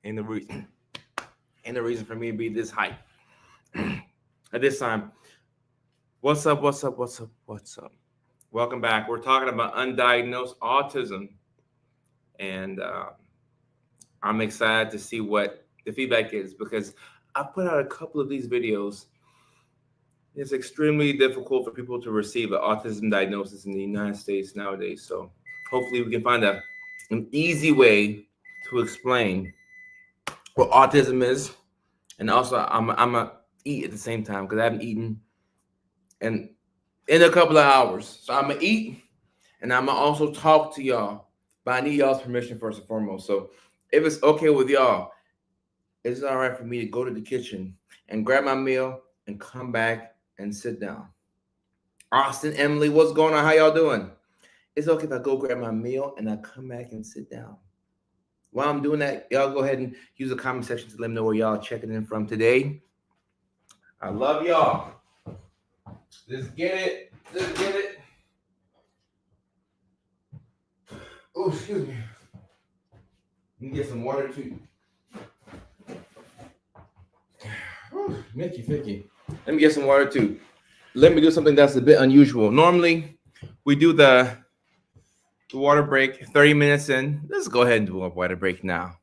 Ain't the reason. Ain't the reason for me to be this hype at this time. What's up? What's up? What's up? What's up? Welcome back. We're talking about undiagnosed autism, and I'm excited to see what the feedback is because I put out a couple of these videos. It's extremely difficult for people to receive an autism diagnosis in the United States nowadays. So hopefully we can find an easy way to explain what autism is, and also I'm a eat at the same time because I haven't eaten and in a couple of hours. So I'm gonna eat and I'm gonna also talk to y'all, but I need y'all's permission first and foremost. So if it's okay with y'all, is it all right for me to go to the kitchen and grab my meal and come back and sit down? Austin, Emily, what's going on? How y'all doing? It's okay if I go grab my meal and I come back and sit down. While I'm doing that, y'all go ahead and use the comment section to let me know where y'all checking in from today. I love y'all. Let's get it. Let's get it. Oh, excuse me. Let me get some water too. Mickey, Ficky. Let me get some water too. Let me do something that's a bit unusual. Normally, we do the water break 30 minutes in. Let's go ahead and do a water break now.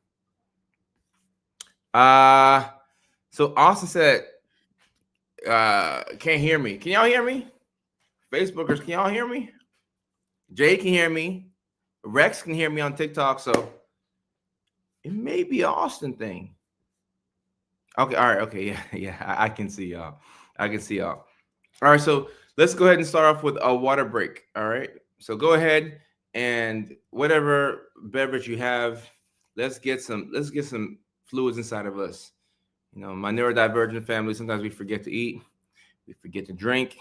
So Austin said, can't hear me. Can y'all hear me? Facebookers, can y'all hear me? Jay can hear me. Rex can hear me on TikTok. So it may be an Austin thing. Okay, all right, okay, yeah, I can see y'all. I can see y'all. All right, so let's go ahead and start off with a water break. All right, so go ahead and whatever beverage you have, let's get some fluids inside of us. You know, my neurodivergent family, sometimes we forget to eat, we forget to drink.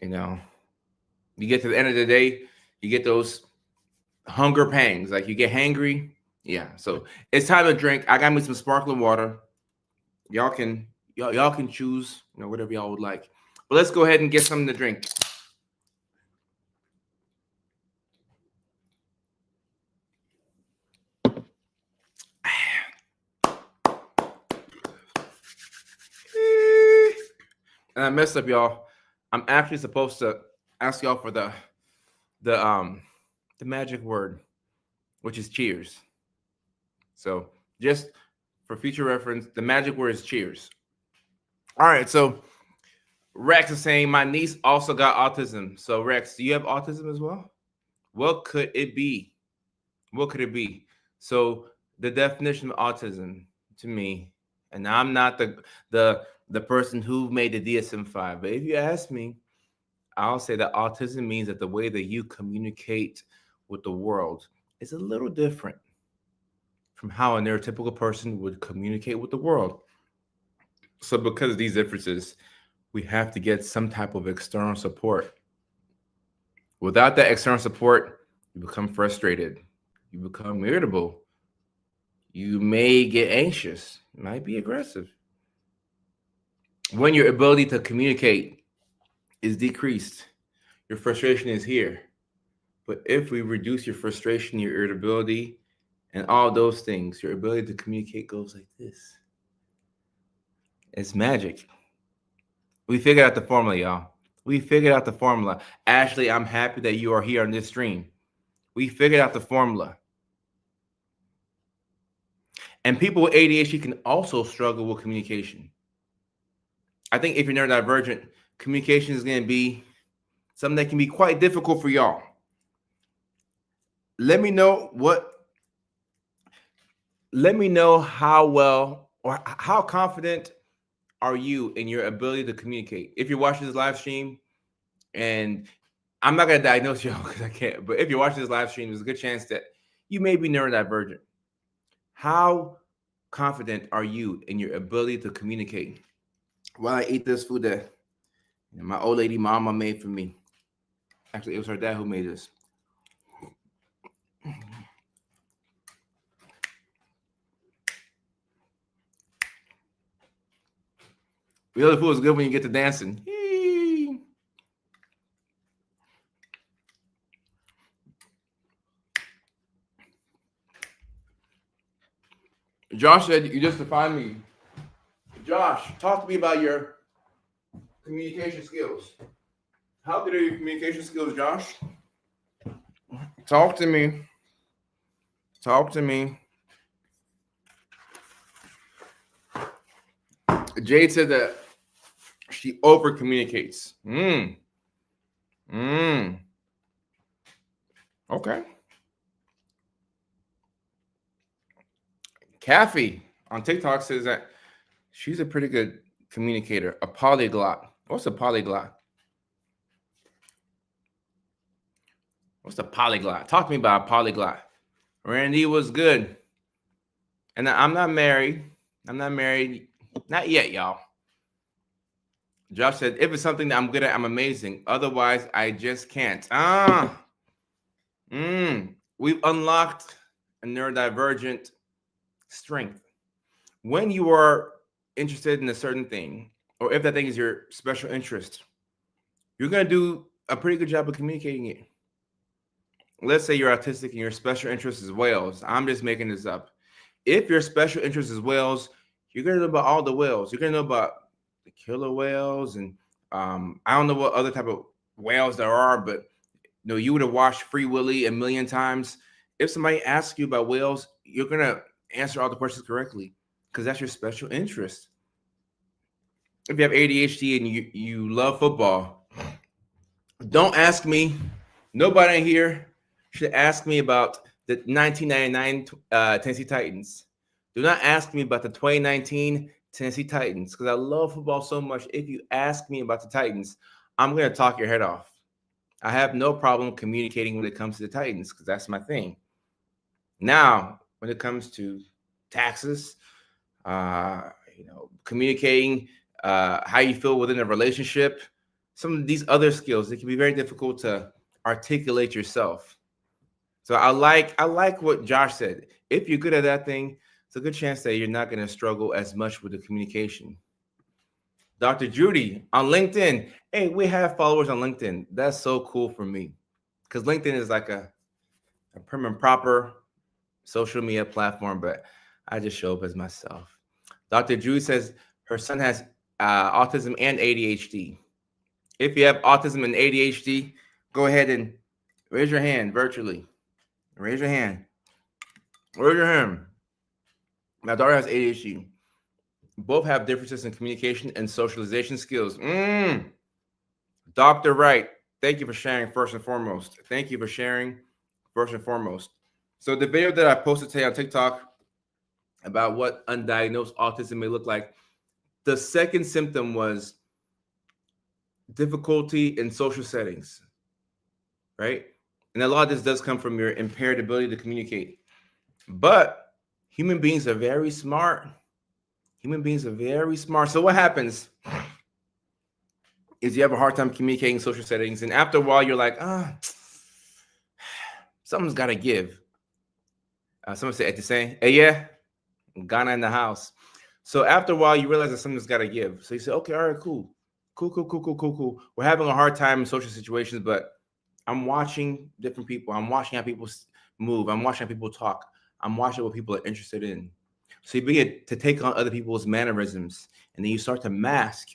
You know, you get to the end of the day, you get those hunger pangs, like you get hangry. Yeah, so it's time to drink. I got me some sparkling water. Y'all can choose, you know, whatever y'all would like. But let's go ahead and get something to drink. And I messed up, y'all. I'm actually supposed to ask y'all for the magic word, which is cheers. So just for future reference, the magic word is cheers. All right, so Rex is saying my niece also got autism. So Rex, do you have autism as well? What could it be? What could it be? So the definition of autism to me, and I'm not the person who made the DSM-5, but if you ask me, I'll say that autism means that the way that you communicate with the world is a little different from how a neurotypical person would communicate with the world. So because of these differences, we have to get some type of external support. Without that external support, you become frustrated, you become irritable, you may get anxious, might be aggressive. When your ability to communicate is decreased, your frustration is here. But if we reduce your frustration, your irritability, and all those things, your ability to communicate goes like this. It's magic. We figured out the formula, y'all. We figured out the formula. Ashley, I'm happy that you are here on this stream. We figured out the formula. And people with ADHD can also struggle with communication. I think if you're neurodivergent, communication is going to be something that can be quite difficult for y'all. Let me know how well or how confident are you in your ability to communicate. If you're watching this live stream, and I'm not going to diagnose y'all because I can't, but if you're watching this live stream, there's a good chance that you may be neurodivergent. How confident are you in your ability to communicate? While I eat this food that my old lady mama made for me. Actually, it was her dad who made this. The other food is good when you get to dancing. Josh said you just defined me. Josh, talk to me about your communication skills. How good are your communication skills, Josh? Talk to me. Talk to me. Jade said that she over communicates. Okay. Kathy on TikTok says that she's a pretty good communicator, a polyglot. What's a polyglot? What's a polyglot? Talk to me about a polyglot. Randy was good. And I'm not married. I'm not married. Not yet, y'all. Josh said, if it's something that I'm good at, I'm amazing. Otherwise, I just can't. We've unlocked a neurodivergent strength. When you are interested in a certain thing, or if that thing is your special interest, you're going to do a pretty good job of communicating it. Let's say you're autistic and your special interest is whales. I'm just making this up. If your special interest is whales, you're going to know about all the whales. You're going to know about the killer whales, and I don't know what other type of whales there are, but you would have watched Free Willy a million times. If somebody asks you about whales, you're going to answer all the questions correctly because that's your special interest. If you have ADHD and you love football, don't ask me. Nobody in here should ask me about the 1999 Tennessee Titans. Do not ask me about the 2019 Tennessee Titans because I love football so much. If you ask me about the Titans, I'm going to talk your head off. I have no problem communicating when it comes to the Titans because that's my thing. Now, when it comes to taxes, communicating how you feel within a relationship, some of these other skills, it can be very difficult to articulate yourself. So I like what Josh said. If you're good at that thing, it's a good chance that you're not going to struggle as much with the communication. Dr. Judy on LinkedIn. Hey, we have followers on LinkedIn. That's so cool for me because LinkedIn is like a prim and proper social media platform, but I just show up as myself. Dr. Judy says her son has autism and ADHD. If you have autism and ADHD, go ahead and raise your hand virtually. Raise your hand. Raise your hand. My daughter has ADHD. Both have differences in communication and socialization skills. Dr. Wright, thank you for sharing first and foremost. Thank you for sharing first and foremost. So the video that I posted today on TikTok about what undiagnosed autism may look like, the second symptom was difficulty in social settings, right? And a lot of this does come from your impaired ability to communicate. But human beings are very smart. Human beings are very smart. So what happens is you have a hard time communicating in social settings. And after a while, you're like, something's got to give. Someone said, hey, yeah, Ghana in the house. So after a while, you realize that something's got to give. So you say, okay, all right, cool. We're having a hard time in social situations, but I'm watching different people. I'm watching how people move. I'm watching how people talk. I'm watching what people are interested in. So you begin to take on other people's mannerisms, and then you start to mask.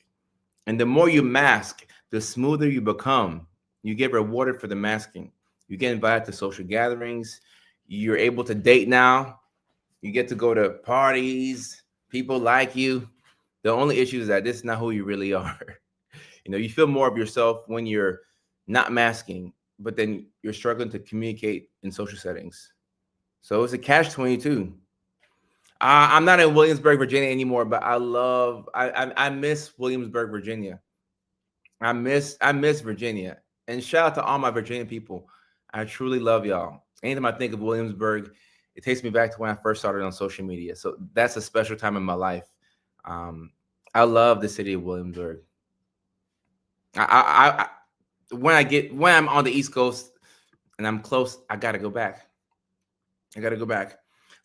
And the more you mask, the smoother you become. You get rewarded for the masking. You get invited to social gatherings. You're able to date now. You get to go to parties. People like you. The only issue is that this is not who you really are. You feel more of yourself when you're not masking, but then you're struggling to communicate in social settings. So it's a catch-22. I'm not in Williamsburg, Virginia anymore, but I miss Williamsburg, Virginia. I miss Virginia. And shout out to all my Virginia people. I truly love y'all. Anytime I think of Williamsburg, it takes me back to when I first started on social media. So that's a special time in my life. I love the city of Williamsburg. When I'm on the East Coast and I'm close, I gotta go back.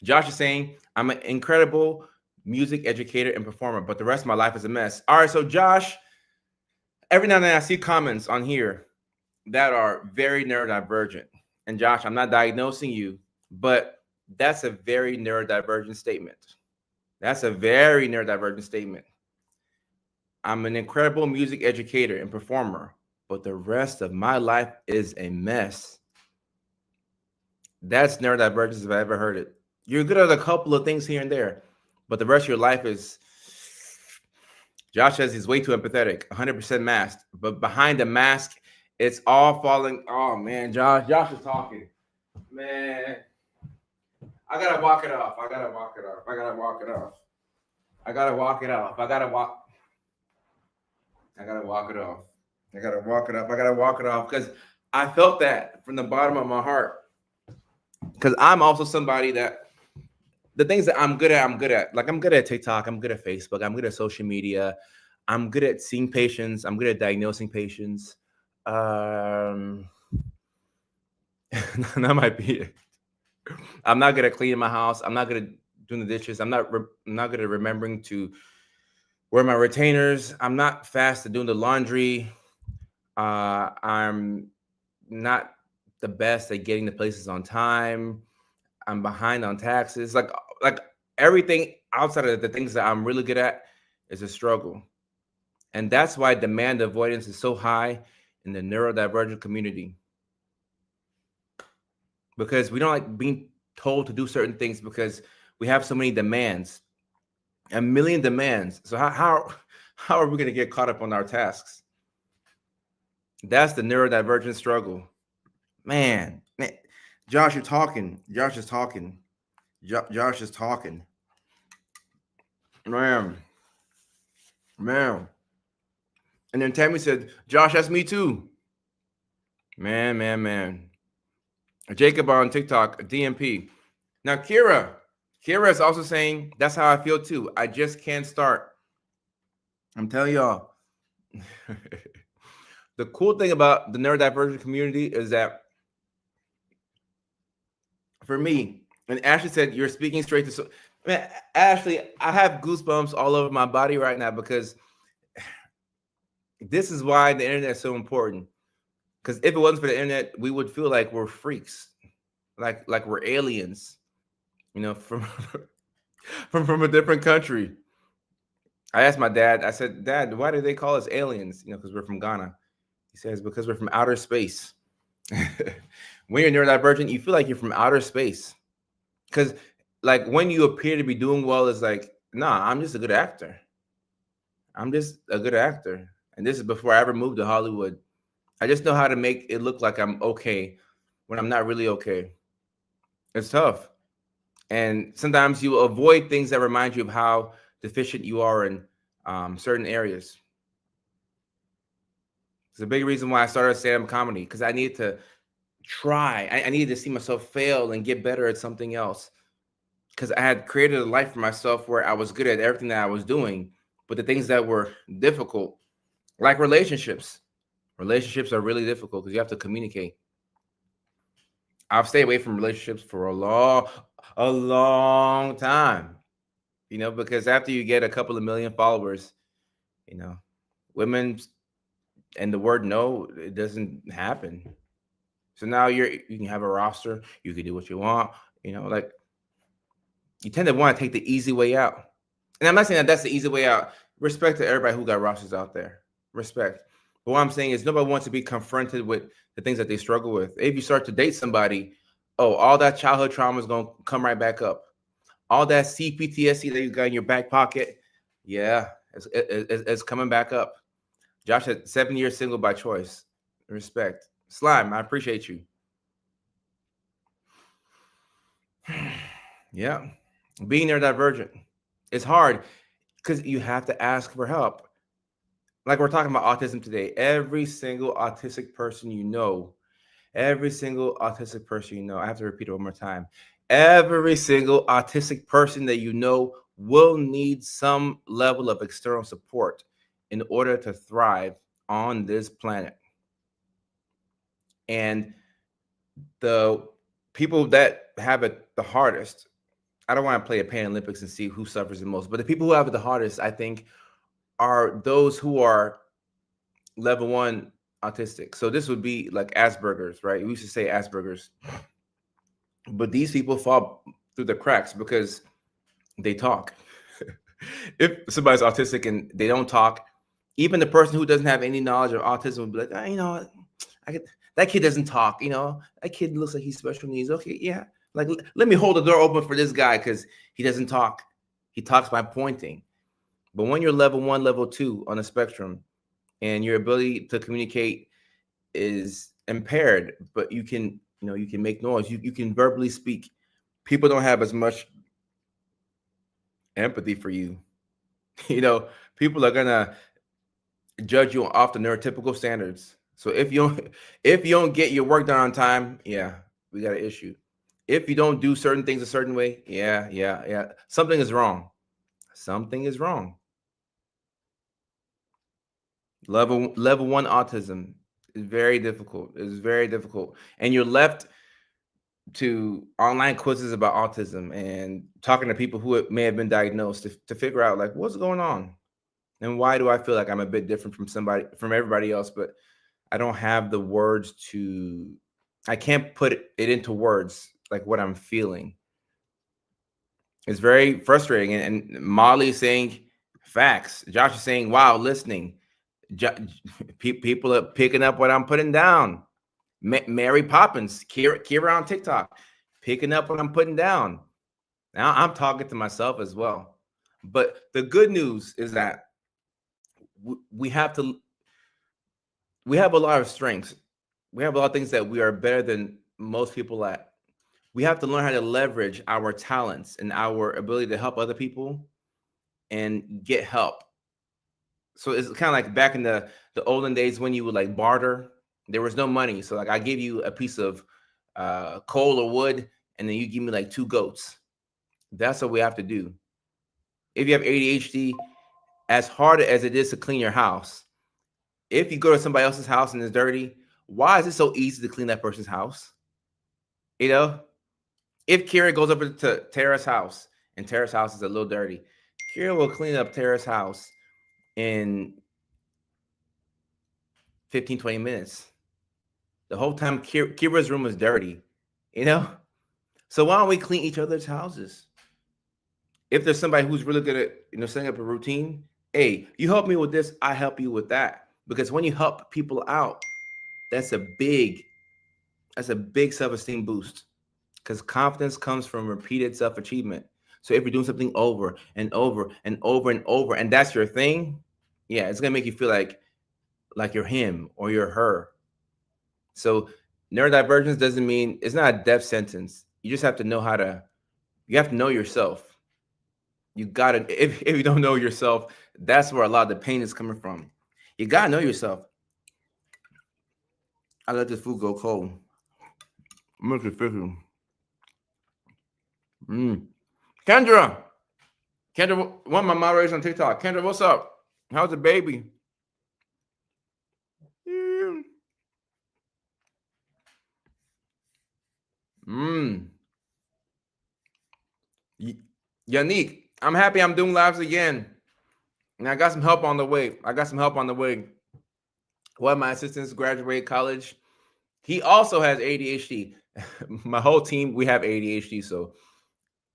Josh is saying I'm an incredible music educator and performer, but the rest of my life is a mess. All right, so Josh, every now and then I see comments on here that are very neurodivergent. And Josh, I'm not diagnosing you, but that's a very neurodivergent statement. That's a very neurodivergent statement. I'm an incredible music educator and performer, but the rest of my life is a mess. That's neurodivergence if I ever heard it. You're good at a couple of things here and there, but the rest of your life is. Josh says he's way too empathetic, 100% masked, but behind the mask, it's all falling. Oh man, Josh is talking. Man, I gotta walk it off. I gotta walk it off. I gotta walk it off. I gotta walk it off. I gotta walk. I gotta walk it off. I gotta walk it off. I gotta walk it off because I felt that from the bottom of my heart. Because I'm also somebody that the things that I'm good at, I'm good at. Like I'm good at TikTok. I'm good at Facebook. I'm good at social media. I'm good at seeing patients. I'm good at diagnosing patients. That might be it. I'm not good at cleaning my house. I'm not good at doing the dishes. I'm not good at remembering to wear my retainers. I'm not fast at doing the laundry. I'm not the best at getting the places on time. I'm behind on taxes. Like everything outside of the things that I'm really good at is a struggle. And that's why demand avoidance is so high in the neurodivergent community. Because we don't like being told to do certain things because we have so many demands, a million demands. So how are we going to get caught up on our tasks? That's the neurodivergent struggle. Man, Josh, you're talking. Josh is talking. Josh is talking. Man. And then Tammy said, Josh, that's me too. Man. Jacob on TikTok, DMP. Now, Kira is also saying, that's how I feel too. I just can't start. I'm telling y'all. The cool thing about the neurodivergent community is that for me, and Ashley said, you're speaking straight to... Man, Ashley, I have goosebumps all over my body right now because this is why the internet is so important. Because if it wasn't for the internet, we would feel like we're freaks, like we're aliens, from from a different country. I asked my dad. I said, Dad, why do they call us aliens? Because we're from Ghana. He says because we're from outer space. When you're neurodivergent, you feel like you're from outer space. Because like when you appear to be doing well, it's like, nah, I'm just a good actor. I'm just a good actor. And this is before I ever moved to Hollywood. I just know how to make it look like I'm okay when I'm not really okay. It's tough. And sometimes you avoid things that remind you of how deficient you are in certain areas. It's a big reason why I started stand-up comedy, because I needed to try. I needed to see myself fail and get better at something else. Because I had created a life for myself where I was good at everything that I was doing, but the things that were difficult, like relationships. Relationships are really difficult because you have to communicate. I've stayed away from relationships for a long time, because after you get a couple of million followers, women and the word no, it doesn't happen. So now you can have a roster, you can do what you want, like you tend to want to take the easy way out. And I'm not saying that that's the easy way out. Respect to everybody who got rosters out there. Respect. But what I'm saying is nobody wants to be confronted with the things that they struggle with. If you start to date somebody, all that childhood trauma is going to come right back up. All that CPTSD that you got in your back pocket, yeah, it's coming back up. Josh had 7 years single by choice. Respect. Slime, I appreciate you. Yeah. Being neurodivergent. It's hard because you have to ask for help. Like we're talking about autism today. Every single autistic person I have to repeat it one more time. Every single autistic person that you know will need some level of external support in order to thrive on this planet. And the people that have it the hardest, I don't want to play a Pan Olympics and see who suffers the most, but the people who have it the hardest, I think, are those who are level 1 autistic. So this would be like Asperger's, right? We used to say Asperger's. But these people fall through the cracks because they talk. If somebody's autistic and they don't talk, even the person who doesn't have any knowledge of autism would be like, you know, I get, that kid doesn't talk. You know, that kid looks like he's special needs. Okay, yeah, like let me hold the door open for this guy because he doesn't talk. He talks by pointing. But when you're level 1, level 2 on a spectrum, and your ability to communicate is impaired, but you can, you can make noise. You can verbally speak. People don't have as much empathy for you. You know, people are gonna judge you off the neurotypical standards. So if you don't get your work done on time, yeah, we got an issue. If you don't do certain things a certain way, yeah, something is wrong. Something is wrong. Level 1 autism is very difficult. It's very difficult, and you're left to online quizzes about autism and talking to people who may have been diagnosed to figure out like what's going on and why do I feel like I'm a bit different from everybody else, but I don't have the words to, I can't put it into words like what I'm feeling. It's very frustrating. And Molly is saying facts. Josh is saying, wow, listening. People are picking up what I'm putting down. Mary Poppins, Kira on TikTok, picking up what I'm putting down. Now I'm talking to myself as well. But the good news is that we have a lot of strengths. We have a lot of things that we are better than most people at. We have to learn how to leverage our talents and our ability to help other people and get help. So it's kind of like back in the olden days when you would like barter. There was no money, so like I give you a piece of coal or wood, and then you give me like 2 goats. That's what we have to do. If you have ADHD, as hard as it is to clean your house, if you go to somebody else's house and it's dirty, why is it so easy to clean that person's house? You know, if Kira goes over to Tara's house and Tara's house is a little dirty, Kira will clean up Tara's house in 15, 20 minutes. The whole time Kira's room is dirty, you know? So why don't we clean each other's houses? If there's somebody who's really good at, setting up a routine, hey, you help me with this, I help you with that. Because when you help people out, that's a big self-esteem boost. Because confidence comes from repeated self-achievement. So if you're doing something over and over and over and over, and that's your thing, yeah, it's gonna make you feel like you're him or you're her. So neurodivergence doesn't mean it's not a death sentence. You just have to know you have to know yourself. You gotta, if you don't know yourself, that's where a lot of the pain is coming from. You gotta know yourself. I let this food go cold. Make it fishy. Kendra, one of my moderators on TikTok. Kendra, what's up? How's the baby? Yannick, I'm happy I'm doing lives again. And I got some help on the way. One of my assistants graduated college. He also has ADHD. My whole team, we have ADHD. So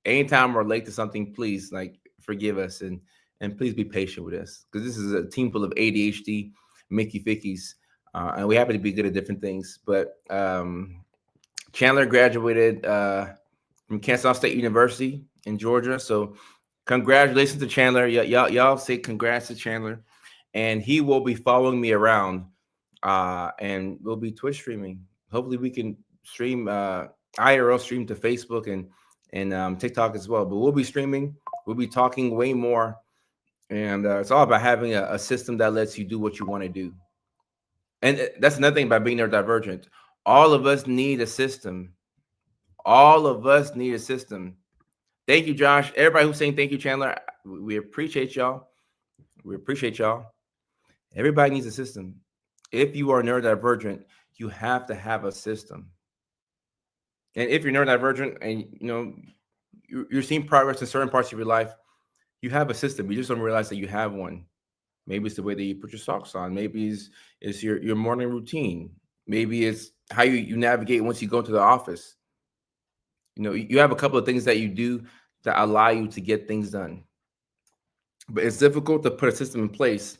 anytime we're late to something, please forgive us and please be patient with us because this is a team full of ADHD Mickey Fickies, and we happen to be good at different things. But Chandler graduated from Kansas State University in Georgia, so congratulations to Chandler. Y'all say congrats to Chandler, and he will be following me around, and we'll be Twitch streaming. Hopefully, we can stream IRL stream to Facebook and TikTok as well. But we'll be streaming. We'll be talking way more, and it's all about having a system that lets you do what you want to do. And that's another thing about being neurodivergent. All of us need a system. All of us need a system. Thank you, Josh. Everybody who's saying thank you, Chandler. We appreciate y'all. Everybody needs a system. If you are neurodivergent, you have to have a system. And if you're neurodivergent and you're seeing progress in certain parts of your life, you have a system. You just don't realize that you have one. Maybe it's the way that you put your socks on. Maybe it's your morning routine. Maybe it's how you navigate once you go to the office. You have a couple of things that you do that allow you to get things done. But it's difficult to put a system in place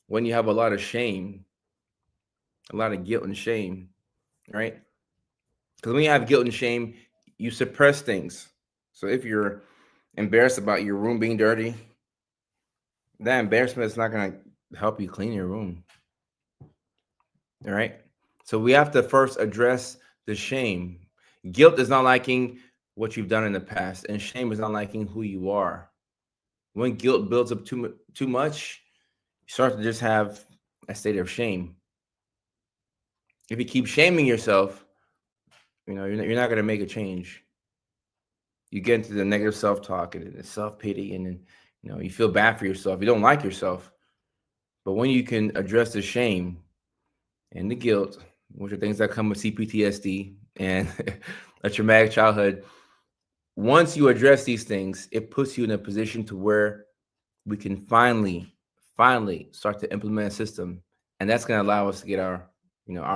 when you have a lot of shame, a lot of guilt and shame, right? Because when you have guilt and shame, you suppress things. So if you're embarrassed about your room being dirty, that embarrassment is not going to help you clean your room. All right. So we have to first address the shame. Guilt is not liking what you've done in the past, and shame is not liking who you are. When guilt builds up too much, you start to just have a state of shame. If you keep shaming yourself, you're not going to make a change. You get into the negative self-talk and the self-pity, and then you feel bad for yourself. You don't like yourself. But when you can address the shame and the guilt, which are things that come with CPTSD and a traumatic childhood, once you address these things, it puts you in a position to where we can finally start to implement a system, and that's going to allow us to get our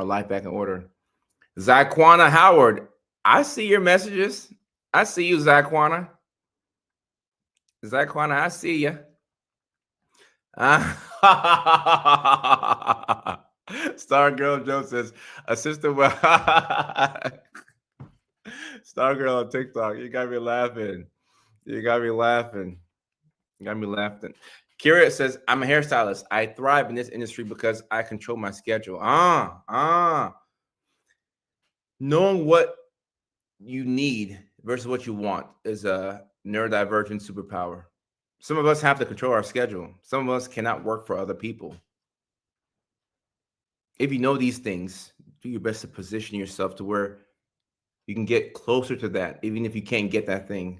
life back in order. Zaquana Howard, I see your messages. I see you, Zaquana. Zaquana, I see you. Star Girl Joe says, assistant. Star Girl on TikTok. You got me laughing. You got me laughing. You got me laughing. Kira says, I'm a hairstylist. I thrive in this industry because I control my schedule. Knowing what you need versus what you want is a neurodivergent superpower. Some of us have to control our schedule. Some of us cannot work for other people. If you know these things, do your best to position yourself to where you can get closer to that, even if you can't get that thing.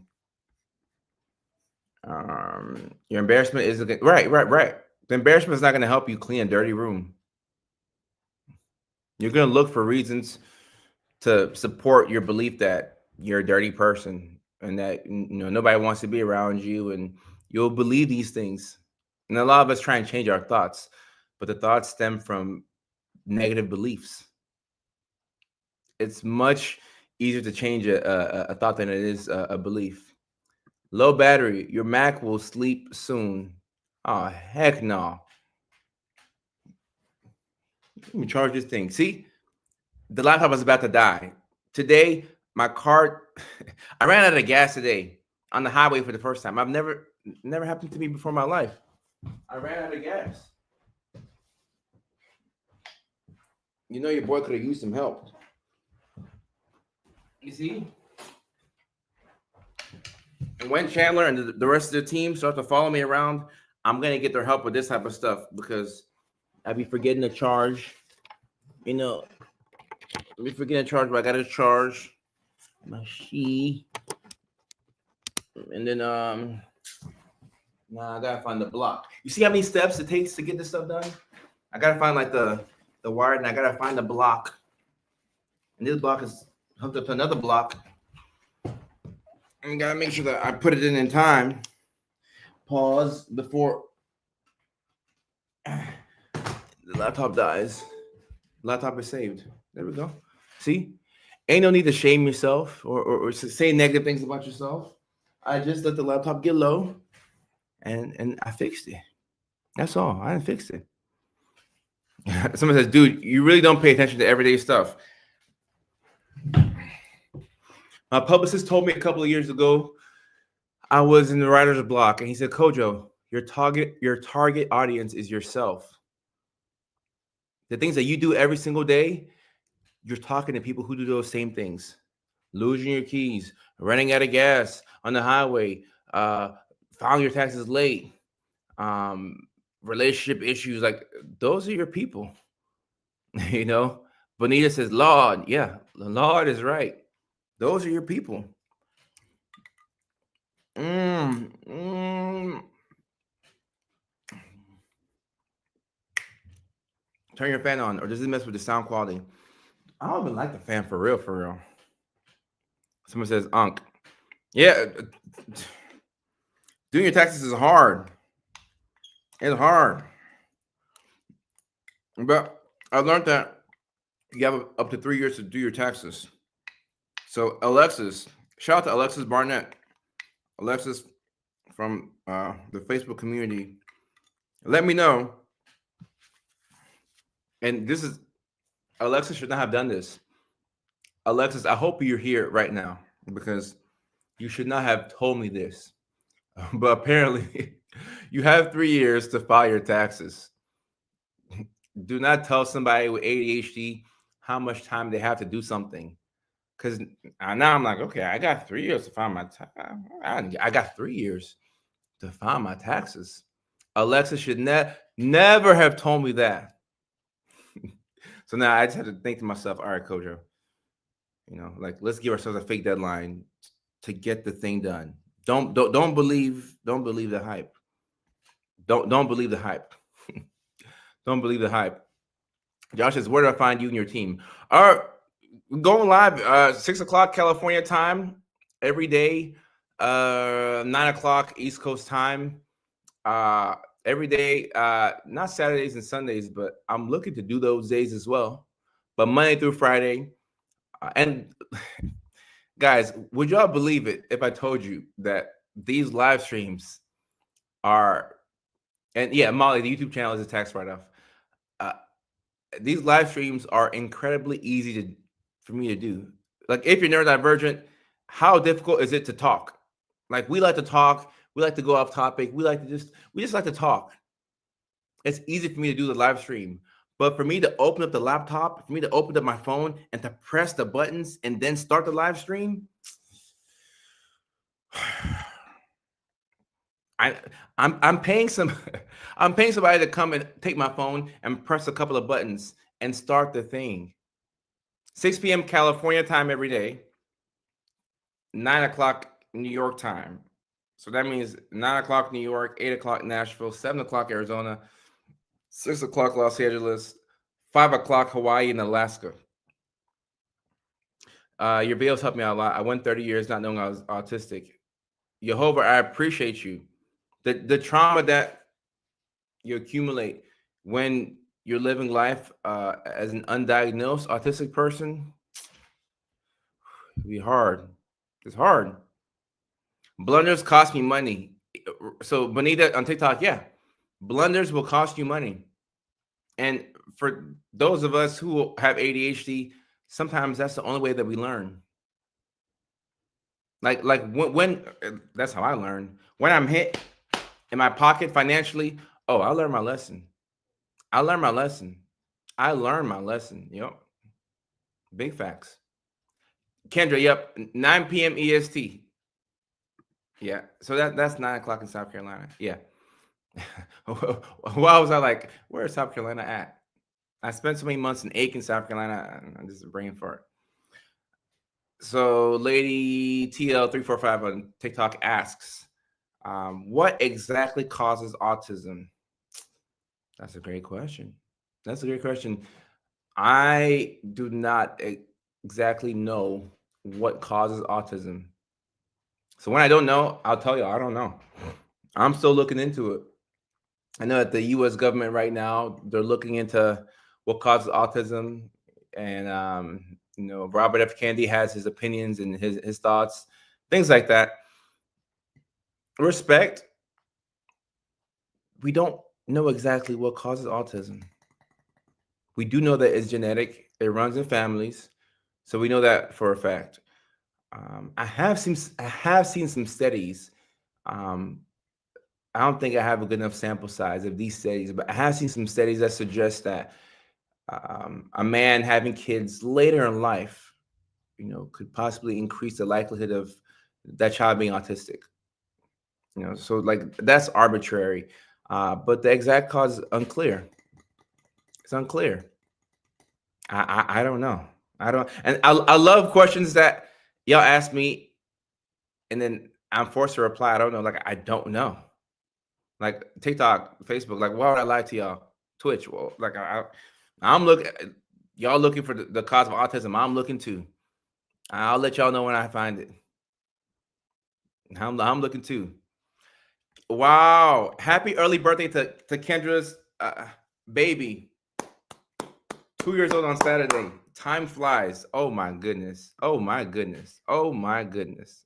Your embarrassment is right. The embarrassment is not going to help you clean a dirty room. You're going to look for reasons to support your belief that you're a dirty person and that nobody wants to be around you, and you'll believe these things. And a lot of us try and change our thoughts, but the thoughts stem from negative beliefs. It's much easier to change a thought than it is a belief. Low battery, your Mac will sleep soon. Oh, heck no. Let me charge this thing. See, the laptop is about to die. Today, my car, I ran out of gas today on the highway for the first time. Never happened to me before in my life. I ran out of gas. Your boy could have used some help. You see? And when Chandler and the rest of the team start to follow me around, I'm going to get their help with this type of stuff because I'd be forgetting to charge. I'd be forgetting to charge, but I got to charge my She. And then, I got to find the block. You see how many steps it takes to get this stuff done? I got to find like the wire, and I got to find the block. And this block is hooked up to another block. And got to make sure that I put it in time. Pause before the laptop dies. Laptop is saved. There we go. See? Ain't no need to shame yourself or say negative things about yourself. I just let the laptop get low and I fixed it. That's all. I didn't fix it. Someone says, dude, you really don't pay attention to everyday stuff. My publicist told me a couple of years ago, I was in the writer's block, and he said, Kojo, your target audience is yourself. The things that you do every single day, you're talking to people who do those same things. Losing your keys, running out of gas on the highway, filing your taxes late, relationship issues, like those are your people. Bonita says, Lord, yeah, the Lord is right. Those are your people. Turn your fan on, or does it mess with the sound quality? I don't even like the fan for real. Someone says, Unc. Yeah, doing your taxes is hard. It's hard. But I learned that you have up to 3 years to do your taxes. So Alexis, shout out to Alexis Barnett. Alexis from the Facebook community. Let me know. And this is Alexis should not have done this. Alexis, I hope you're here right now because you should not have told me this. But apparently, you have 3 years to file your taxes. Do not tell somebody with ADHD how much time they have to do something. Because now I'm like, okay, I got 3 years to file my I got 3 years to file my taxes. Alexa should never have told me that. So now I just have to think to myself, all right, Kojo, like let's give ourselves a fake deadline to get the thing done. Don't believe the hype. Don't believe the hype. Don't believe the hype. Josh says, where do I find you and your team? All right, going live 6:00 California time every day, 9:00 East Coast time. Every day, not Saturdays and Sundays, but I'm looking to do those days as well. But Monday through Friday. And guys, would y'all believe it if I told you that these live streams are, and yeah, Molly, the YouTube channel is a tax write-off. These live streams are incredibly easy for me to do. Like if you're neurodivergent, how difficult is it to talk? Like we like to talk, we like to go off topic, we just like to talk. It's easy for me to do the live stream. But for me to open up the laptop, for me to open up my phone and to press the buttons and then start the live stream, I'm paying I'm paying somebody to come and take my phone and press a couple of buttons and start the thing. 6 p.m. California time every day, 9:00 New York time. So that means 9:00 New York, 8:00 Nashville, 7:00 Arizona, 6:00 Los Angeles, 5:00 Hawaii and Alaska. Your videos helped me out a lot. I went 30 years not knowing I was autistic. Jehovah, I appreciate you. The trauma that you accumulate when you're living life as an undiagnosed autistic person, it'd be hard. It's hard. Blunders cost me money. So Bonita on TikTok, yeah, blunders will cost you money. And for those of us who have ADHD, sometimes that's the only way that we learn. Like when that's how I learn. When I'm hit in my pocket financially, oh, I learned my lesson. I learned my lesson. Yep. Big facts. Kendra, yep. 9 p.m. EST. Yeah. So that's 9:00 in South Carolina. Yeah. Why was I like, where is South Carolina at? I spent so many months in Aiken, South Carolina. I'm just a brain fart. So Lady TL345 on TikTok asks, what exactly causes autism? That's a great question. I do not exactly know what causes autism. So when I don't know, I'll tell you, I don't know. I'm still looking into it. I know that the U.S. government right now, they're looking into what causes autism. And, Robert F. Kennedy has his opinions and his thoughts, things like that. Respect. We don't know exactly what causes autism. We do know that it's genetic. It runs in families. So we know that for a fact. I have seen some studies. I don't think I have a good enough sample size of these studies, but I have seen some studies that suggest that a man having kids later in life, could possibly increase the likelihood of that child being autistic. So like that's arbitrary, but the exact cause is unclear. It's unclear. I don't know. And I love questions that y'all ask me, and then I'm forced to reply. I don't know. Like I don't know. Like TikTok, Facebook. Like why would I lie to y'all? Twitch. Well, like I'm looking. Y'all looking for the cause of autism. I'm looking too. I'll let y'all know when I find it. I'm looking too. Wow! Happy early birthday to Kendra's baby. 2 years old on Saturday. Time flies. Oh my goodness. Oh my goodness. Oh my goodness.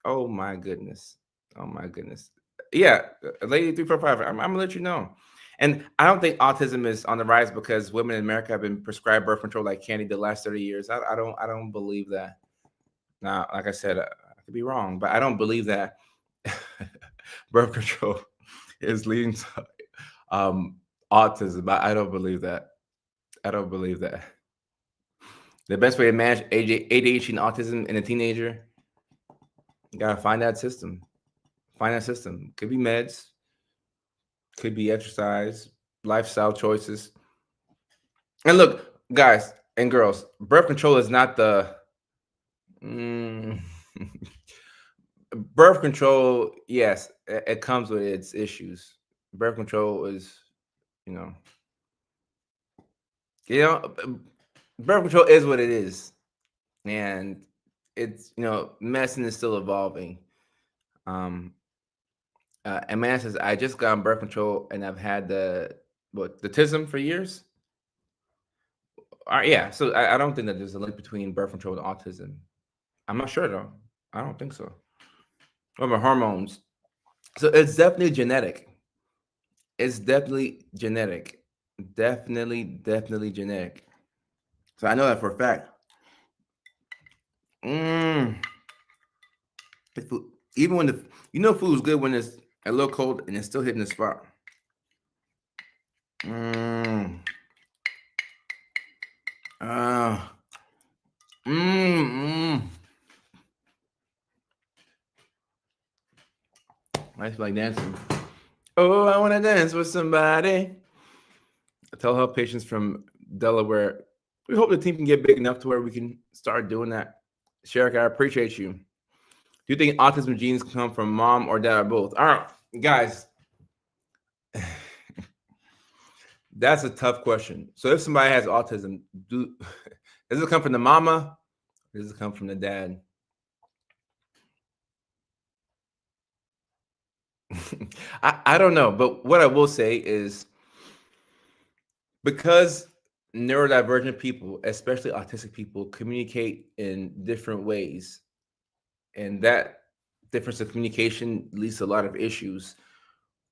Oh my goodness. Oh my goodness. Yeah, lady 345. I'm gonna let you know. And I don't think autism is on the rise because women in America have been prescribed birth control like candy the last 30 years. I don't believe that. Now, like I said, I could be wrong, but I don't believe that birth control is leading to um, autism. I don't believe that. I don't believe that. The best way to manage ADHD and autism in a teenager, you gotta find that system. Find that system. Could be meds, could be exercise, lifestyle choices. And look, guys and girls, birth control is not the mm, birth control. Yes, it comes with its issues. Birth control is, you know, you know, birth control is what it is, and it's medicine is still evolving. Um, and man says I just got on birth control and I've had the TISM for years. Yeah, so I don't think that there's a link between birth control and autism. I'm not sure though. I don't think so. What about hormones? So it's definitely genetic. It's definitely genetic. Definitely genetic. So I know that for a fact. Mm, even when food's good when it's a little cold and it's still hitting the spot. Mm. Uh, mm. I feel like dancing. Oh, I want to dance with somebody. I tell health patients from Delaware, we hope the team can get big enough to where we can start doing that. Sherrick, I appreciate you. Do you think autism genes come from mom or dad or both? All right, guys, that's a tough question. So if somebody has autism, does it come from the mama or does it come from the dad? I don't know, but what I will say is because neurodivergent people, especially autistic people, communicate in different ways, and that difference of communication leads to a lot of issues.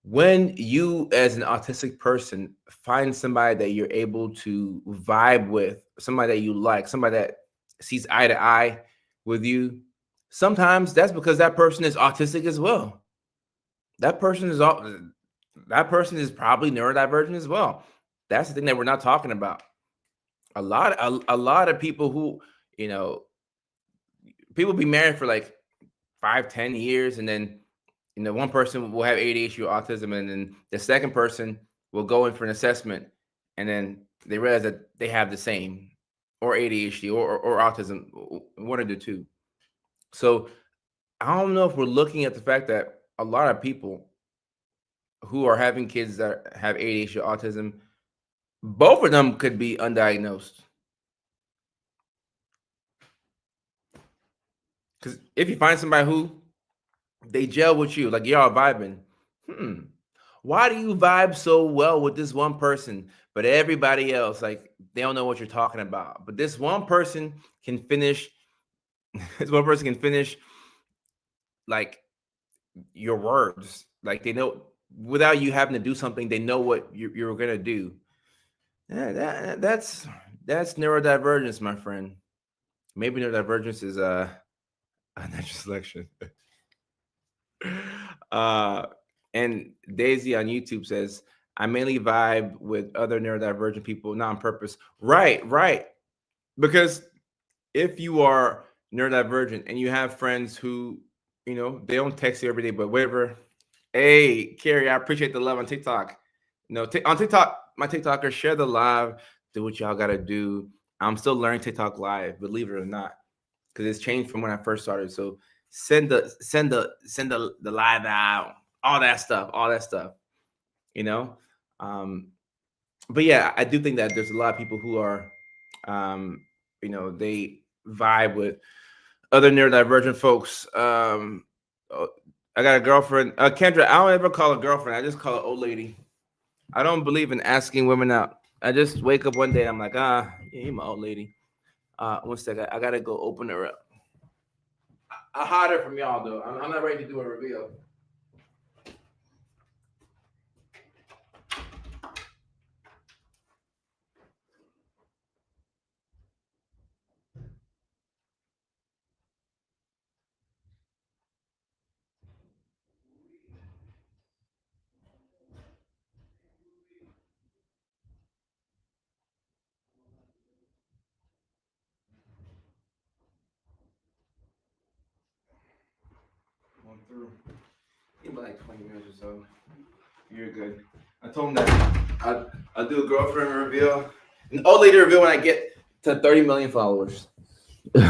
When you, as an autistic person, find somebody that you're able to vibe with, somebody that you like, somebody that sees eye to eye with you, sometimes that's because that person is autistic as well. That person is that person is probably neurodivergent as well. That's the thing that we're not talking about. A lot of people who, you know, people be married for like 5, 10 years, and then one person will have ADHD or autism, and then the second person will go in for an assessment, and then they realize that they have the same, or ADHD or autism, one of the two. So I don't know if we're looking at the fact that a lot of people who are having kids that have ADHD or autism, both of them could be undiagnosed. Because if you find somebody who they gel with you, like y'all vibing, why do you vibe so well with this one person, but everybody else, like, they don't know what you're talking about? But this one person can finish, this one person can finish like your words. Like, they know without you having to do something, they know what you're gonna do. Yeah, that's neurodivergence, my friend. Maybe neurodivergence is a natural selection. uh and Daisy on YouTube says, I mainly vibe with other neurodivergent people, not on purpose. Right. Because if you are neurodivergent and you have friends who, they don't text you every day, but whatever. Hey, Carrie, I appreciate the love on TikTok. On TikTok, my TikTokers, share the live, do what y'all gotta do. I'm still learning TikTok live, believe it or not, because it's changed from when I first started. So send the live out, all that stuff. You know, um, but yeah, I do think that there's a lot of people who are, um, they vibe with other neurodivergent folks. I got a girlfriend, Kendra. I don't ever call her girlfriend. I just call her old lady. I don't believe in asking women out. I just wake up one day and I'm like, yeah, you're my old lady. One second, I gotta go open her up. I hide her from y'all though. I'm not ready to do a reveal. through. In like 20 minutes or so. You're good. I told him that I'll do a girlfriend reveal, an old lady reveal when I get to 30 million followers. All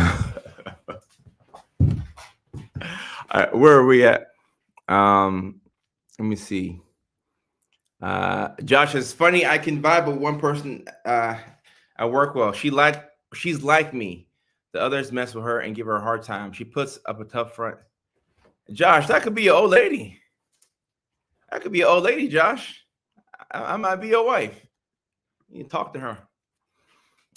right, where are we at? Let me see. Josh, it's funny. I can vibe with one person at work well. She's like me. The others mess with her and give her a hard time. She puts up a tough front. Josh, that could be an old lady. That could be an old lady, Josh. I might be your wife. You can talk to her.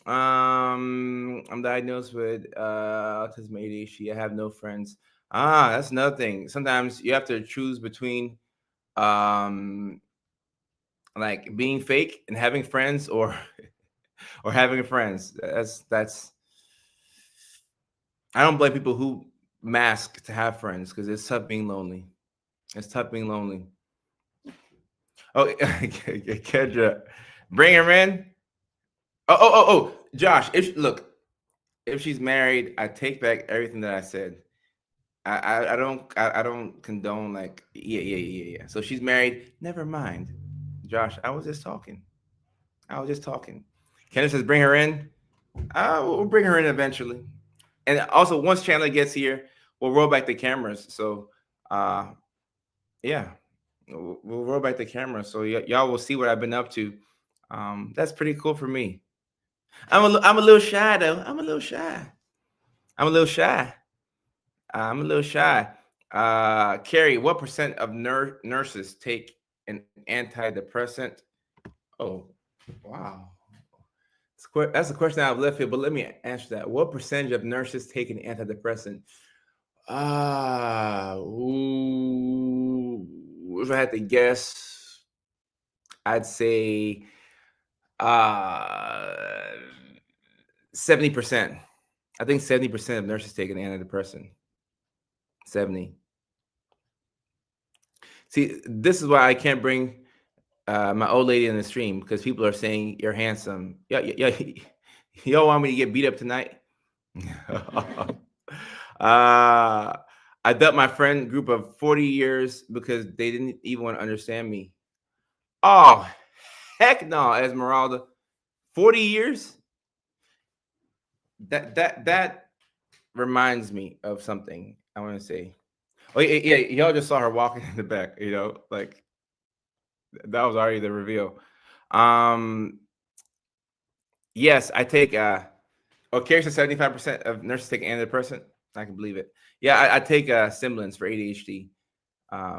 I'm diagnosed with autism ADHD. I have no friends. That's another thing. Sometimes you have to choose between like being fake and having friends, or or having friends. That's I don't blame people who mask to have friends, because it's tough being lonely. It's tough being lonely. Oh, Kendra, bring her in. Oh, Josh. If she's married, I take back everything that I said. I don't condone, like, yeah. So she's married. Never mind, Josh. I was just talking. Kendra says, bring her in. We'll bring her in eventually. And also, once Chandler gets here, we'll roll back the cameras. So, yeah, we'll roll back the camera, so y'all will see what I've been up to. That's pretty cool for me. I'm a little shy though. I'm a little shy. Carrie, what percent of nurses take an antidepressant? Oh, wow. That's a question out of left field, but let me answer that. What percentage of nurses take an antidepressant? If I had to guess, I'd say 70%. I think 70% of nurses take an antidepressant. 70. See, this is why I can't bring my old lady in the stream, because people are saying you're handsome. Yeah. Y'all want me to get beat up tonight? I dumped my friend group of 40 years because they didn't even want to understand me. Oh, heck no, Esmeralda. 40 years? That reminds me of something I want to say. Oh, yeah, y'all just saw her walking in the back, like that was already the reveal. Yes, I take Carrie said 75% of nurses take antidepressant. I can believe it. Yeah, I take stimulants for ADHD. Yeah,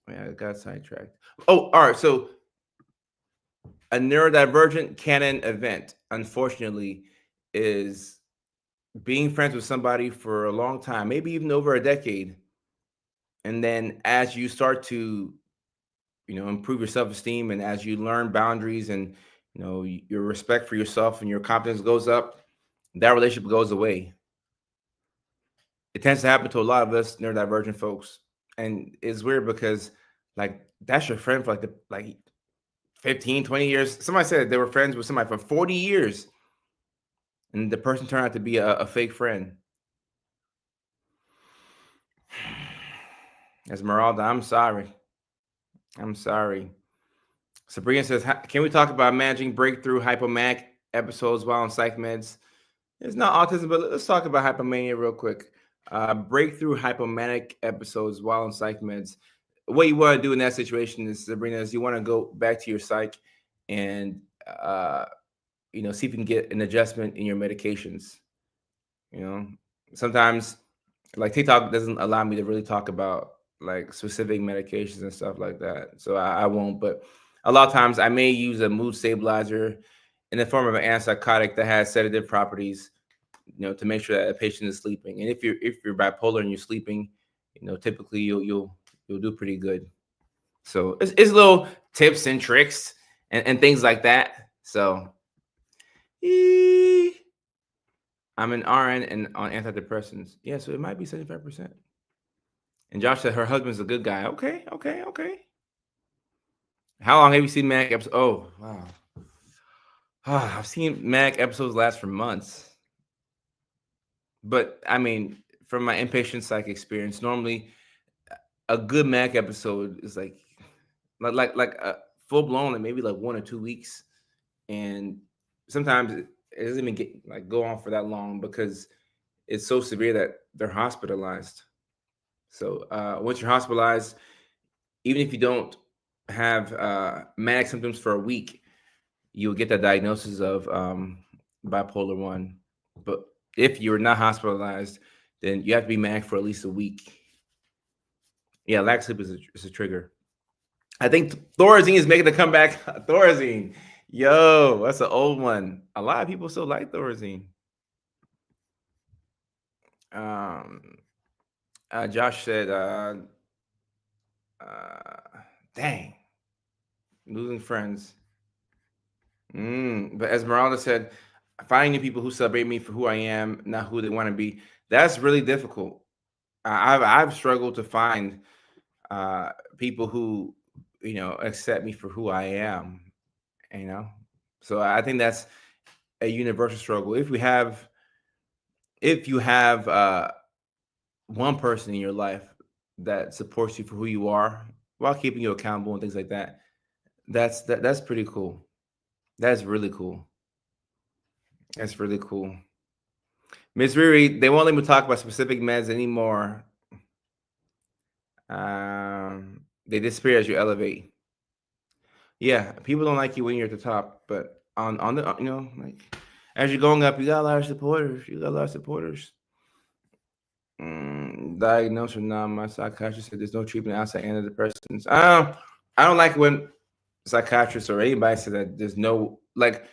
I got sidetracked. Oh, all right. So a neurodivergent canon event, unfortunately, is being friends with somebody for a long time, maybe even over a decade. And then as you start to, improve your self-esteem, and as you learn boundaries, and, your respect for yourself and your confidence goes up, that relationship goes away. It tends to happen to a lot of us neurodivergent folks. And it's weird because, like, that's your friend for like 15, 20 years. Somebody said they were friends with somebody for 40 years, and the person turned out to be a fake friend. Esmeralda, I'm sorry. Sabrina says, can we talk about managing breakthrough hypomanic episodes while on psych meds? It's not autism, but let's talk about hypomania real quick. Breakthrough hypomanic episodes while on psych meds. What you want to do in that situation is, Sabrina, is you want to go back to your psych and see if you can get an adjustment in your medications. Sometimes, like, TikTok doesn't allow me to really talk about like specific medications and stuff like that, so I won't. But a lot of times I may use a mood stabilizer in the form of an antipsychotic that has sedative properties, to make sure that a patient is sleeping. And if you're bipolar and you're sleeping, typically you'll do pretty good. So it's little tips and tricks and things like that. So I'm an RN and on antidepressants. Yeah, so it might be 75%. And Josh said her husband's a good guy. Okay. How long have you seen Manic episodes? Oh, wow. I've seen Manic episodes last for months. But I mean, from my inpatient psych experience, normally a good Mac episode is like a full blown, like maybe like 1 or 2 weeks, and sometimes it doesn't even get like go on for that long because it's so severe that they're hospitalized. So once you're hospitalized, even if you don't have manic symptoms for a week, you'll get that diagnosis of bipolar one. But if you're not hospitalized, then you have to be manic for at least a week. Yeah, lack of sleep is a trigger. I think Thorazine is making a comeback. Thorazine, yo, that's an old one. A lot of people still like Thorazine. Um, Josh said, uh, "Dang, losing friends." But Esmeralda said, "Finding new people who celebrate me for who I am, not who they want to be. That's really difficult. I've struggled to find people who accept me for who I am. You know, so I think that's a universal struggle. If you have one person in your life that supports you for who you are while keeping you accountable and things like that, that's pretty cool. That's really cool. That's really cool. Miss Riri, they won't let me talk about specific meds anymore. They disappear as you elevate. Yeah, people don't like you when you're at the top, but on the like as you're going up, you got a lot of supporters. You got a lot of supporters. Diagnosed or not, my psychiatrist said there's no treatment outside antidepressants. I don't like when psychiatrists or anybody says that there's no like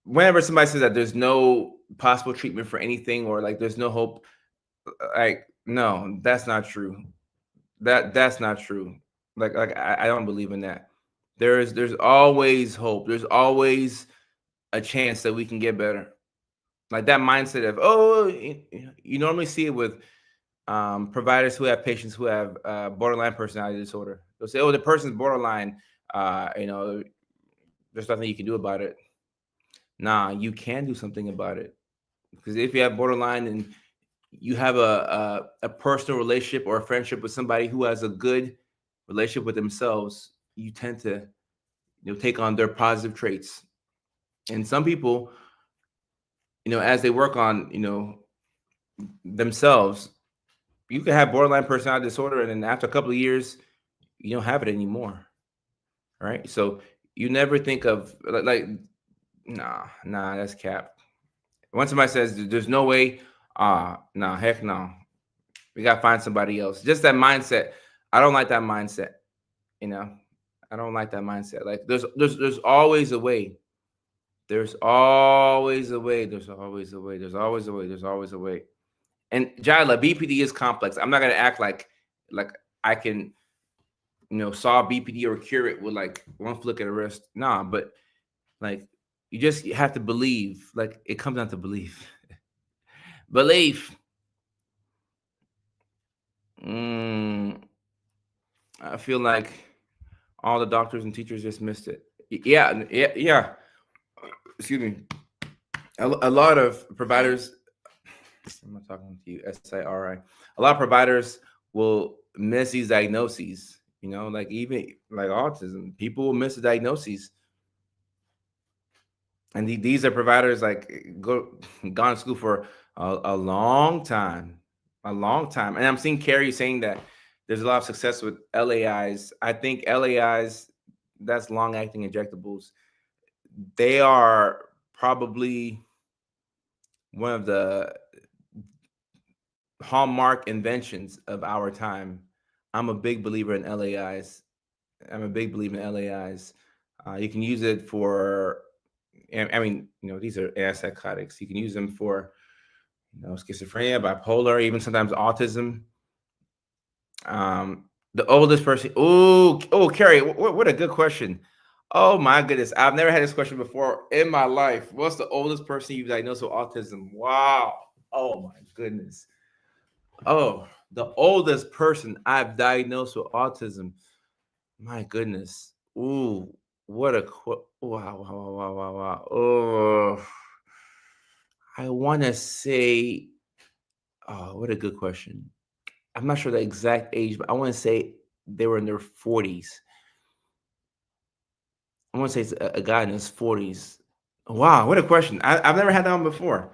whenever somebody says that there's no possible treatment for anything or like there's no hope. Like no, that's not true. That's not true. I don't believe in that. There's always hope. There's always a chance that we can get better. Like that mindset of you normally see it with providers who have patients who have borderline personality disorder. They'll say, "Oh, the person's borderline. There's nothing you can do about it." Nah, you can do something about it because if you have borderline and you have a personal relationship or a friendship with somebody who has a good relationship with themselves, you tend to take on their positive traits. And some people, as they work on themselves, you can have borderline personality disorder, and then after a couple of years, you don't have it anymore, right? So you never think of nah, that's cap. Once somebody says there's no way, nah, heck no, we gotta find somebody else. Just that mindset. I don't like that mindset. You know, I don't like that mindset. Like there's always a way. There's always a way. There's always a way. There's always a way. There's always a way. And Jila, BPD is complex. I'm not gonna act like I can solve BPD or cure it with like one flick of the wrist. Nah, but like you just have to believe. Like it comes down to belief. Belief. Mm, I feel like all the doctors and teachers just missed it. Yeah. Excuse me. A lot of providers. I'm not talking to you. SIRI. A lot of providers will miss these diagnoses. Like even like autism, people will miss the diagnoses, and these are providers like gone to school for a long time, and I'm seeing Carrie saying that there's a lot of success with LAIs. I think LAIs, that's long acting injectables, they are probably one of the hallmark inventions of our time. I'm a big believer in LAIs. I'm a big believer in LAIs. You can use it for, I mean, these are antipsychotics. You can use them for, schizophrenia, bipolar, even sometimes autism. The oldest person. Oh, Carrie, what a good question. Oh my goodness, I've never had this question before in my life. What's the oldest person you've diagnosed with autism? Wow. Oh my goodness. Oh, the oldest person I've diagnosed with autism. My goodness. Ooh, what a wow. Oh, I want to say, oh, what a good question. I'm not sure the exact age, but I want to say they were in their 40s. I want to say it's a guy in his 40s. Wow, what a question. I've never had that one before.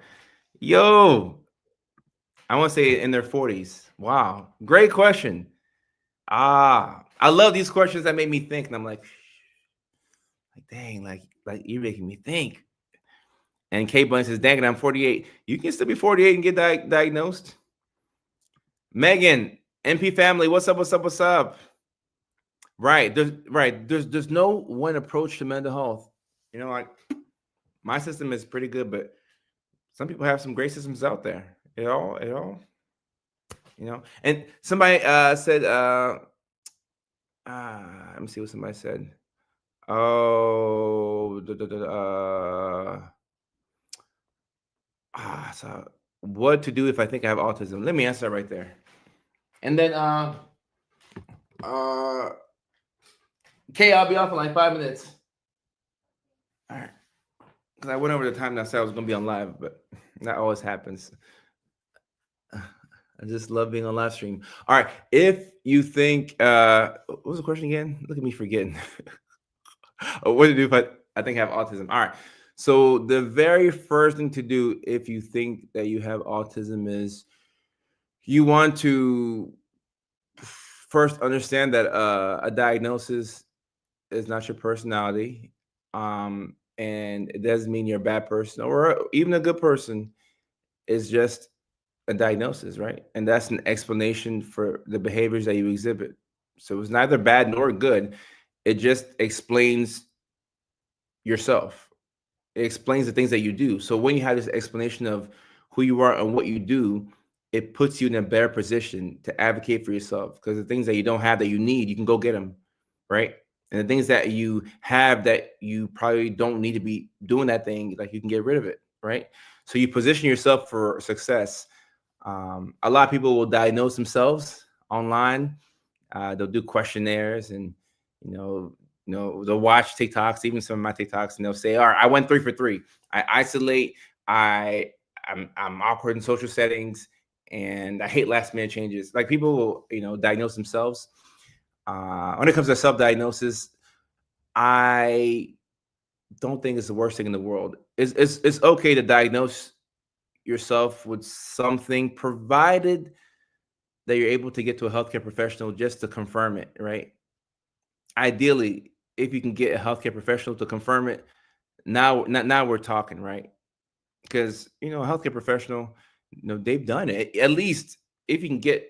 Yo, I want to say in their 40s. Wow, great question. I love these questions that make me think, and I'm like, dang, like you're making me think. And Kate Blunt says, dang it, I'm 48. You can still be 48 and get diagnosed. Megan, MP family, what's up? What's up? What's up? Right. There's no one approach to mental health. You know, like my system is pretty good, but some people have some great systems out there. You know. And somebody said, let me see what somebody said. Oh, so what to do if I think I have autism? Let me answer that right there. And then okay, I'll be off in like 5 minutes. All right. Because I went over the time that I said I was gonna be on live, but that always happens. I just love being on live stream. All right. If you think what was the question again? Look at me forgetting. What to do if I think I have autism? All right. So the very first thing to do if you think that you have autism is you want to first understand that a diagnosis is not your personality. And it doesn't mean you're a bad person or even a good person. It's just a diagnosis, right? And that's an explanation for the behaviors that you exhibit. So it's neither bad nor good. It just explains yourself. It explains the things that you do. So when you have this explanation of who you are and what you do, it puts you in a better position to advocate for yourself, because the things that you don't have that you need, you can go get them, right? And the things that you have that you probably don't need to be doing that thing, like you can get rid of it, right? So you position yourself for success. A lot of people will diagnose themselves online. They'll do questionnaires, and you know, they'll watch TikToks, even some of my TikToks, and they'll say, "All right, I went 3 for 3. I isolate. I'm awkward in social settings, and I hate last minute changes." Like people will, diagnose themselves. When it comes to self-diagnosis, I don't think it's the worst thing in the world. It's okay to diagnose yourself with something, provided that you're able to get to a healthcare professional just to confirm it, right? Ideally, if you can get a healthcare professional to confirm it, now we're talking, right? Because a healthcare professional, they've done it. At least if you can get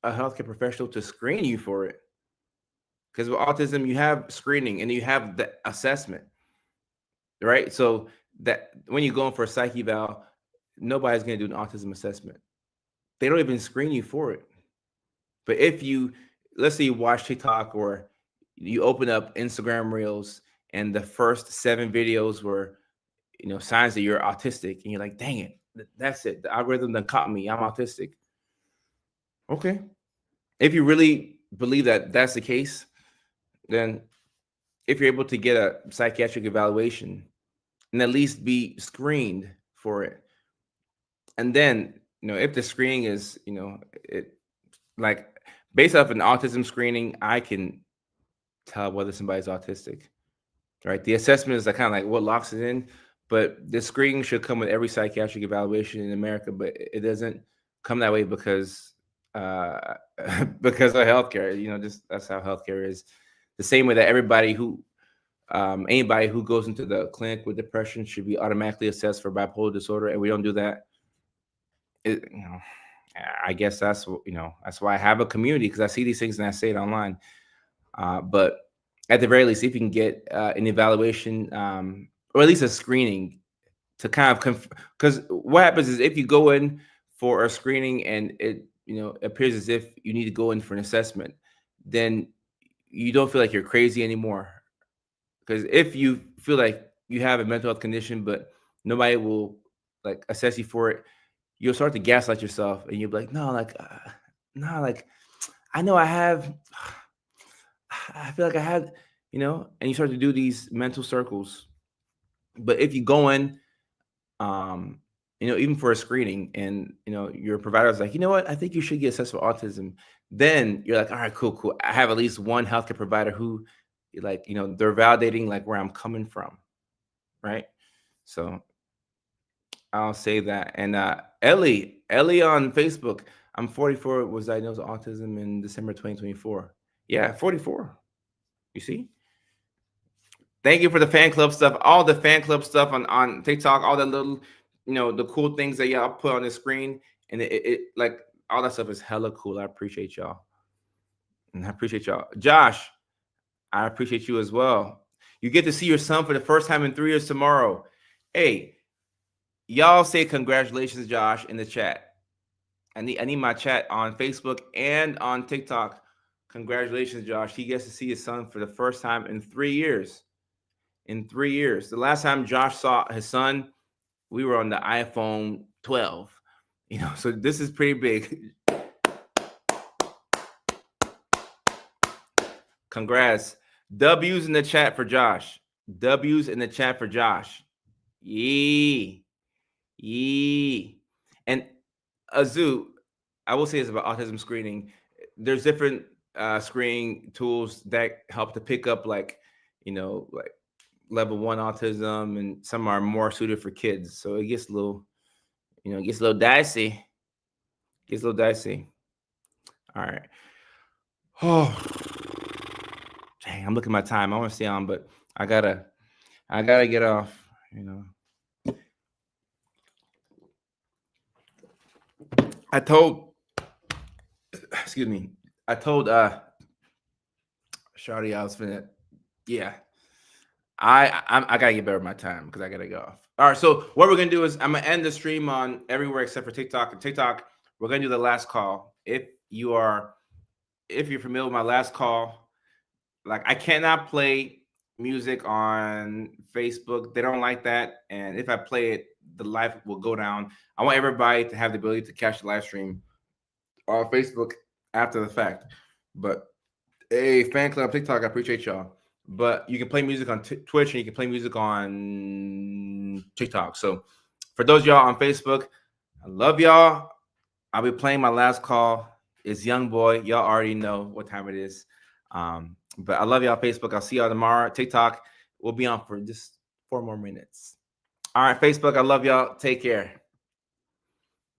a healthcare professional to screen you for it, because with autism, you have screening and you have the assessment, right? So that when you go in for a psych eval, nobody's going to do an autism assessment. They don't even screen you for it. But if you, let's say you watch TikTok or you open up Instagram Reels and the first 7 videos were, signs that you're autistic, and you're like, dang it, that's it. The algorithm done caught me. I'm autistic. Okay. If you really believe that that's the case, then if you're able to get a psychiatric evaluation and at least be screened for it, and then, if the screening is, it like based off an autism screening, I can tell whether somebody's autistic, right? The assessment is kind of like what locks it in, but the screening should come with every psychiatric evaluation in America, but it doesn't come that way because because of healthcare. Just that's how healthcare is. The same way that anybody who goes into the clinic with depression should be automatically assessed for bipolar disorder, and we don't do that. I guess that's why I have a community, because I see these things and I say it online. But at the very least, if you can get an evaluation, or at least a screening, to kind of because what happens is if you go in for a screening and it appears as if you need to go in for an assessment, then you don't feel like you're crazy anymore. Because if you feel like you have a mental health condition but nobody will like assess you for it, you'll start to gaslight yourself, and you'll be like, no, like I know I have. I feel like I had, and you start to do these mental circles. But if you go in, even for a screening, and your provider is like, you know what, I think you should get assessed for autism. Then you're like, all right, cool, cool. I have at least one healthcare provider who, like, they're validating like where I'm coming from, right? So I'll say that. And Ellie on Facebook, I'm 44, was diagnosed with autism in December 2024. Yeah, 44. You see? Thank you for the fan club stuff, all the fan club stuff on TikTok, all the little, the cool things that y'all put on the screen. And it like all that stuff is hella cool. I appreciate y'all. And I appreciate y'all. Josh, I appreciate you as well. You get to see your son for the first time in 3 years tomorrow. Hey, y'all say congratulations, Josh, in the chat. I need my chat on Facebook and on TikTok. Congratulations, Josh. He gets to see his son for the first time in 3 years. In 3 years. The last time Josh saw his son, we were on the iPhone 12. So this is pretty big. Congrats. W's in the chat for Josh. W's in the chat for Josh. Yee. And Azu, I will say this about autism screening. There's different screening tools that help to pick up like level 1 autism, and some are more suited for kids. So it gets a little, dicey. All right. Oh, dang, I'm looking at my time. I want to stay on, but I gotta get off, I told Shawty I was finna, yeah. I gotta get better at my time because I gotta go off. All right, so what we're gonna do is I'm gonna end the stream on everywhere except for TikTok. And TikTok, we're gonna do the last call. If you're familiar with my last call, like I cannot play music on Facebook. They don't like that, and if I play it, the live will go down. I want everybody to have the ability to catch the live stream on Facebook after the fact. But hey, fan club TikTok, I appreciate y'all. But you can play music on Twitch, and you can play music on TikTok. So for those of y'all on Facebook, I love y'all. I'll be playing my last call. It's Young Boy. Y'all already know what time it is. But I love y'all, Facebook. I'll see y'all tomorrow. TikTok will be on for just 4 more minutes. All right, Facebook, I love y'all. Take care.